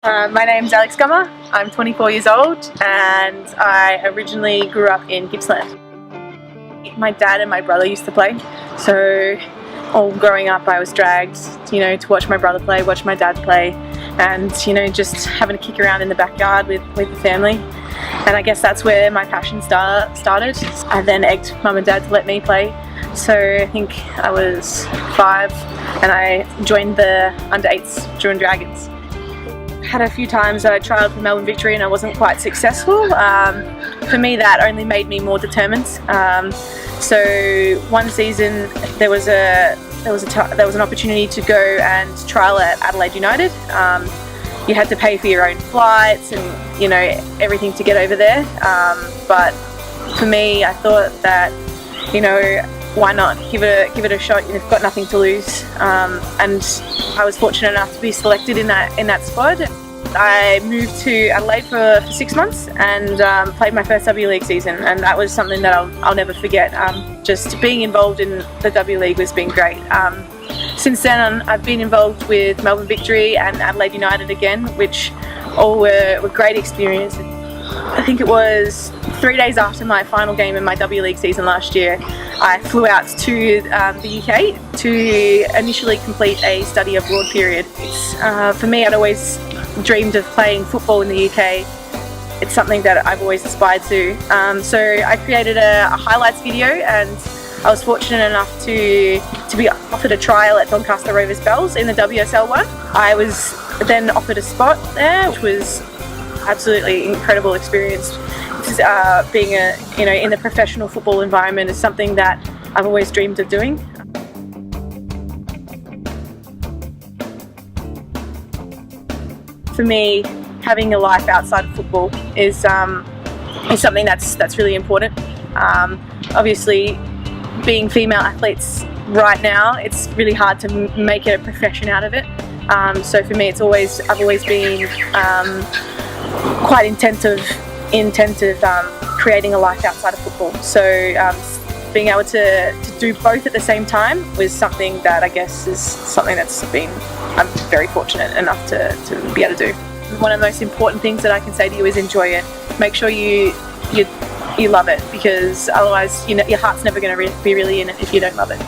My name's Alex Gummer. I'm 24 years old and I originally grew up in Gippsland. My dad and my brother used to play, so all growing up I was dragged, to watch my brother play, watch my dad play, and just having to kick around in the backyard with the family. And I guess that's where my passion started. I then egged mum and dad to let me play. So I think I was 5 and I joined the under-8s Drouin Dragons. Had a few times I trialled for Melbourne Victory and I wasn't quite successful. For me that only made me more determined. So one season there was an opportunity to go and trial at Adelaide United. You had to pay for your own flights and everything to get over there. But for me, I thought that why not give it a shot? You've got nothing to lose. And I was fortunate enough to be selected in that squad. I moved to Adelaide for 6 months and played my first W-League season, and that was something that I'll never forget. Just being involved in the W-League has been great. Since then I've been involved with Melbourne Victory and Adelaide United again, which all were great experiences. I think it was 3 days after my final game in my W-League season last year, I flew out to the UK to initially complete a study abroad period. For me, I'd always dreamed of playing football in the UK. It's something that I've always aspired to. So I created a highlights video, and I was fortunate enough to be offered a trial at Doncaster Rovers Bells in the WSL one. I was then offered a spot there, which was absolutely incredible experience. Being in the professional football environment is something that I've always dreamed of doing. For me, having a life outside of football is something that's really important. Obviously, being female athletes right now, it's really hard to make it a profession out of it. So for me, I've always been quite intensive creating a life outside of football. So being able to do both at the same time was something that I guess is something I'm very fortunate enough to be able to do. One of the most important things that I can say to you is enjoy it. Make sure you love it, because otherwise your heart's never going to be really in it if you don't love it.